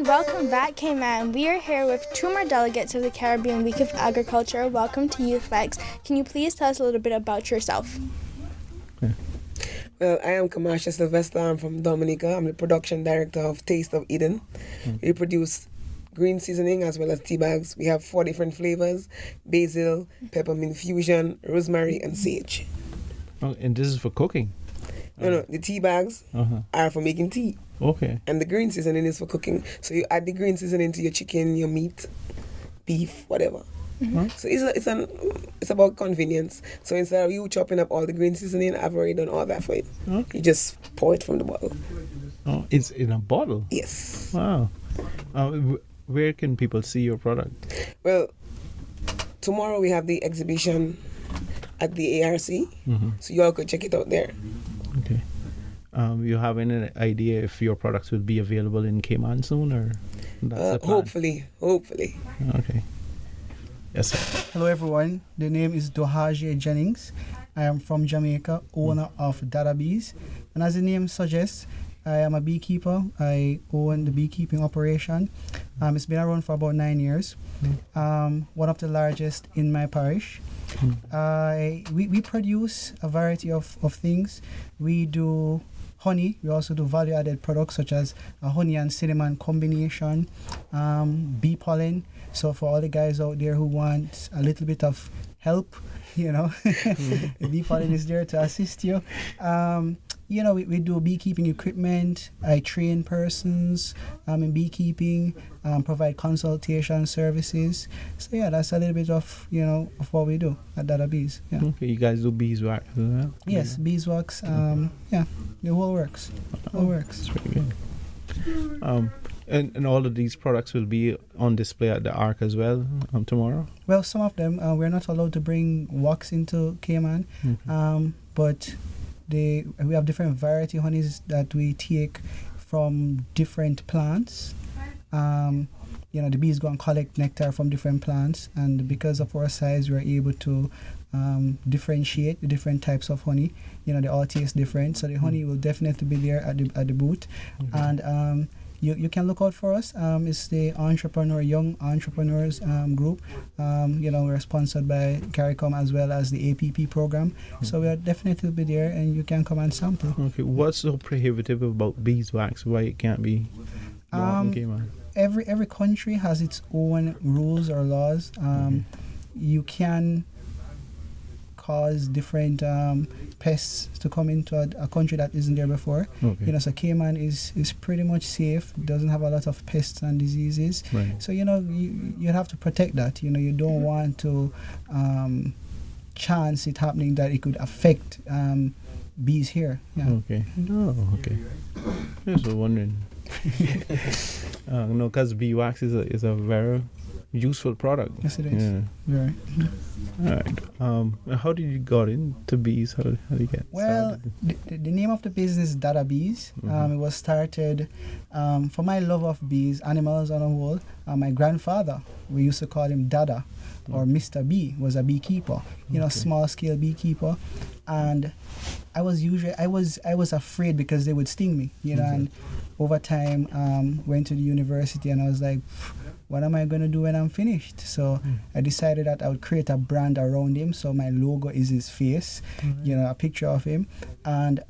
Welcome back, K-Man. We are here with two more delegates of the Caribbean Week of Agriculture. Welcome to Youth Flex. Can you please tell us a little bit about yourself? Well, I am Kamasha Sylvester. I'm from Dominica. I'm the production director of Taste of Eden. We produce green seasoning as well as tea bags. We have 4 different flavors: basil, peppermint fusion, rosemary, and sage. Oh, and this is for cooking? No, the tea bags are for making tea. Okay. And the green seasoning is for cooking. So you add the green seasoning to your chicken, your meat, beef, whatever. So it's about convenience. So instead of you chopping up all the green seasoning, I've already done all that for you. Okay. You just pour it from the bottle. Oh, it's in a bottle? Yes. Wow. Where can people see your product? Well, tomorrow we have the exhibition at the ARC, so you all could check it out there. Okay. You have any idea if your products will be available in Cayman soon, or that's the plan? Hopefully. Okay. Yes, sir. Hello everyone, the name is Dohaje Jennings. I am from Jamaica, owner of Dada Bees. And as the name suggests, I am a beekeeper. I own the beekeeping operation. It's been around for about 9 years. One of the largest in my parish. We produce a variety of things. We do honey. We also do value-added products such as a honey and cinnamon combination, bee pollen. So for all the guys out there who want a little bit of help, the bee pollen is there to assist you. We do beekeeping equipment. I train persons in beekeeping, provide consultation services. So yeah, that's a little bit of of what we do at Dada Bees. Yeah. Okay, you guys do beeswax as well? Yes, beeswax. The whole works. That's pretty good. And all of these products will be on display at the Ark as well tomorrow? Well, some of them we're not allowed to bring wax into Cayman, but we have different variety honeys that we take from different plants. The bees go and collect nectar from different plants, and because of our size, we're able to differentiate the different types of honey. They all taste different, so the honey will definitely be there at the booth, and you can look out for us. It's the Young Entrepreneurs group. We're sponsored by CARICOM as well as the APP program. So we'll definitely be there, and you can come and sample. Okay, what's so prohibitive about beeswax? Why it can't be bought in Cayman? Every country has its own rules or laws. You can cause different pests to come into a country that isn't there before. Okay. So Cayman is pretty much safe. It doesn't have a lot of pests and diseases. Right. So you have to protect that. You don't want to chance it happening that it could affect bees here. Yeah. Okay. Oh, okay. I was wondering. No, because beeswax is a very useful product. Yes, it is. Yeah. Very. All right. How did you got into bees? How did you get Well, started? the name of the business is Dada Bees. It was started for my love of bees, animals on a whole. My grandfather, we used to call him Dada, or Mr. B, was a beekeeper. Small scale beekeeper, and I was afraid because they would sting me. And over time, went to the university, and I was like, what am I going to do when I'm finished? So I decided that I would create a brand around him. So my logo is his face, a picture of him. And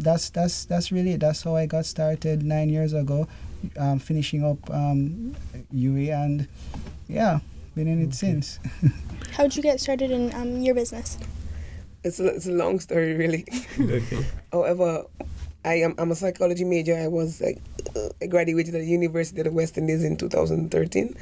that's really it. That's how I got started 9 years ago, finishing up UA, and been in it since. How did you get started in your business? It's a long story, really. Okay. However, I'm a psychology major. I graduated at the University of the West Indies in 2013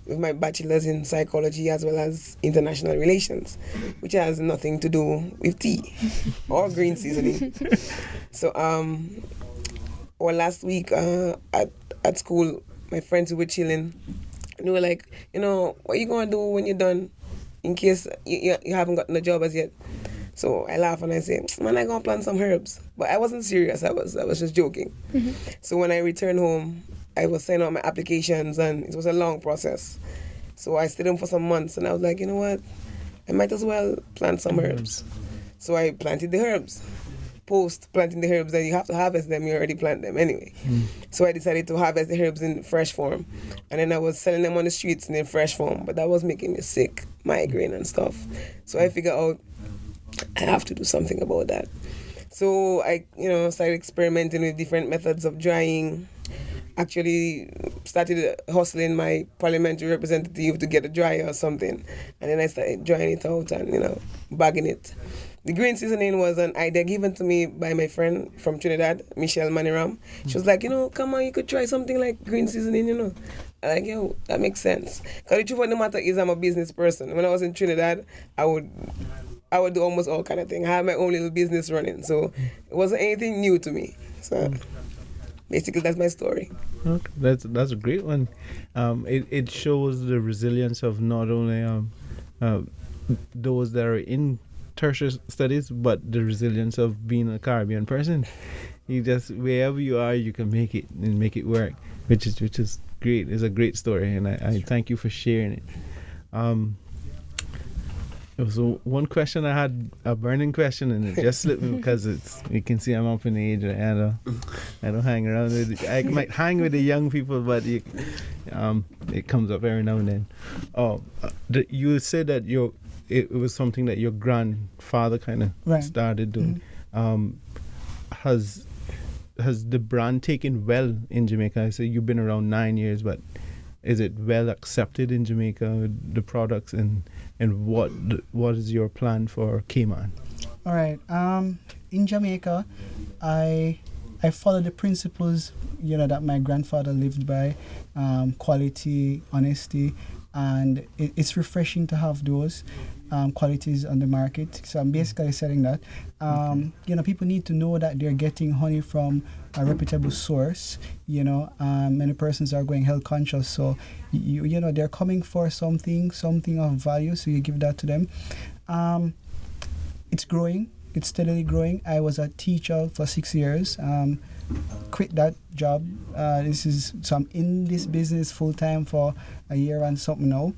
with my bachelor's in psychology as well as international relations, which has nothing to do with tea or green seasoning. So, last week at school, my friends who were chilling, and they were like, what are you going to do when you're done in case you haven't gotten a job as yet? So I laugh and I say, man, I gonna plant some herbs. But I wasn't serious. I was just joking. So when I returned home, I was sending out my applications, and it was a long process. So I stayed home for some months, and I was like, you know what? I might as well plant some herbs. So I planted the herbs. post planting the herbs, then you have to harvest them. You already plant them anyway. So I decided to harvest the herbs in fresh form, and then I was selling them on the streets in fresh form. But that was making me sick, migraine and stuff. So I figured out I have to do something about that. So I, started experimenting with different methods of drying. Actually started hustling my parliamentary representative to get a dryer or something. And then I started drying it out and, bagging it. The green seasoning was an idea given to me by my friend from Trinidad, Michelle Maniram. She was like, come on, you could try something like green seasoning, I'm like, that makes sense. Because the truth of the matter is I'm a business person. When I was in Trinidad, I would do almost all kind of things. I had my own little business running. So it wasn't anything new to me. So basically, that's my story. Okay, that's a great one. It shows the resilience of not only those that are in tertiary studies, but the resilience of being a Caribbean person. You just, wherever you are, you can make it and make it work, which is great. It's a great story, and I thank you for sharing it. So one question I had, a burning question, and it just slipped me because you can see I'm up in age, and I don't hang around with it. I might hang with the young people, but it comes up every now and then. You said that it was something that your grandfather kind of started doing. Has the brand taken well in Jamaica? I say you've been around 9 years, but is it well accepted in Jamaica, the products, and what is your plan for Cayman? All right. In Jamaica, I follow the principles that my grandfather lived by, quality, honesty, and it's refreshing to have those qualities on the market. So I'm basically selling that. People need to know that they're getting honey from a reputable source. Many persons are going health conscious, so they're coming for something of value. So you give that to them. It's growing. It's steadily growing. I was a teacher for 6 years. Quit that job. So I'm in this business full time for a year and something now.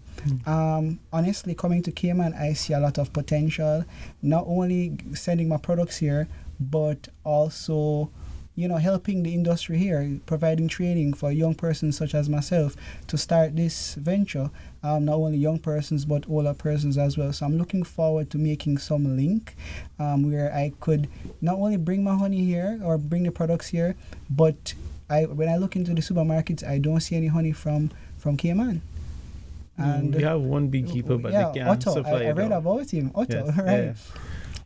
Honestly, coming to Cayman, I see a lot of potential. Not only sending my products here, but also helping the industry here, providing training for young persons such as myself to start this venture. Not only young persons, but older persons as well. So I'm looking forward to making some link where I could not only bring my honey here or bring the products here, but when I look into the supermarkets, I don't see any honey from Cayman. And we have one beekeeper, but they can't Otto. supply I read about him, Otto, yes, right?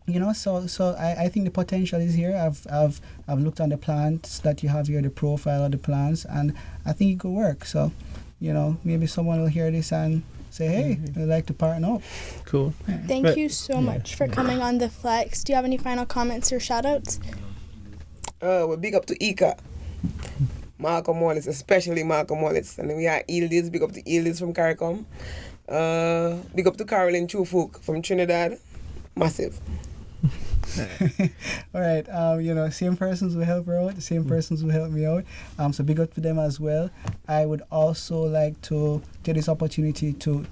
Yeah. So I think the potential is here. I've looked on the plants that you have here, the profile of the plants, and I think it could work. So, maybe someone will hear this and say, hey, I'd like to partner up. Cool. Thank you so much for coming on the Flex. Do you have any final comments or shout-outs? Well, big up to Ika. Malcolm Wallace, especially Malcolm Wallace. And then we have Eildis, big up to Eildis from CARICOM. Big up to Caroline Chufuk from Trinidad. Massive. All right, same persons will help her out, the same persons will help me out. So big up to them as well. I would also like to take this opportunity to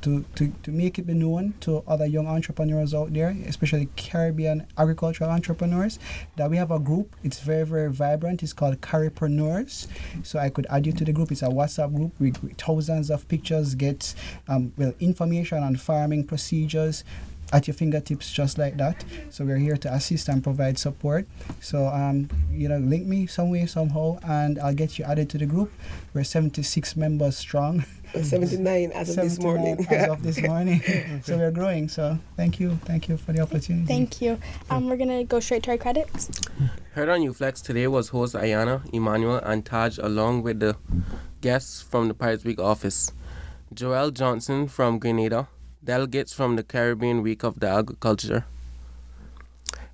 make it be known to other young entrepreneurs out there, especially Caribbean agricultural entrepreneurs, that we have a group. It's very, very vibrant. It's called Caripreneurs. So I could add you to the group. It's a WhatsApp group with thousands of pictures, get information on farming procedures at your fingertips, just like that. So we're here to assist and provide support. So link me some way, somehow, and I'll get you added to the group. We're 76 members strong. 79 as of this morning. As of this morning. So we're growing. So thank you for the opportunity. Thank you. We're gonna go straight to our credits. Heard on Flex today was host Ayana, Emmanuel, and Taj, along with the guests from the Pirates Week office. Joel Johnson from Grenada, delegates from the Caribbean Week of the Agriculture.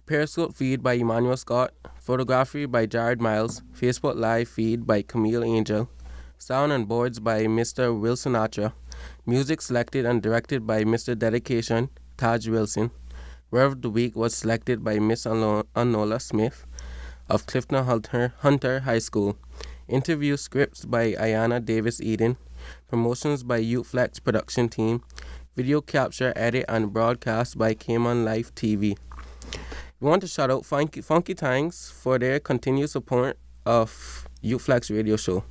Periscope feed by Emmanuel Scott, photography by Jared Miles, Facebook Live feed by Camille Angel, sound and boards by Mr. Wilson Atra, music selected and directed by Mr. Dedication, Taj Wilson. Word of the Week was selected by Miss Anola Smith of Clifton Hunter High School. Interview scripts by Ayana Davis Eden. Promotions by Youth Flex production team. Video capture, edit, and broadcast by Cayman Life TV. We want to shout out Funky Tangs for their continued support of Youth Flex radio show.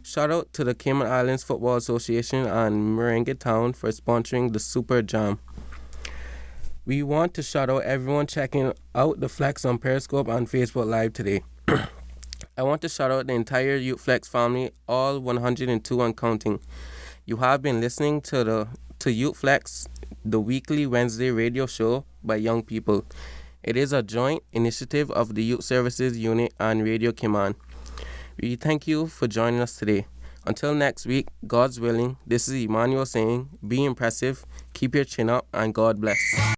Shout out to the Cayman Islands Football Association and Merengue Town for sponsoring the Super Jam. We want to shout out everyone checking out the Flex on Periscope and Facebook Live today. I want to shout out the entire Youth Flex family, all 102 and counting. You have been listening to Youth Flex, the weekly Wednesday radio show by young people. It is a joint initiative of the Youth Services Unit and Radio Cayman. We thank you for joining us today. Until next week, God's willing, this is Emmanuel saying, be impressive, keep your chin up, and God bless.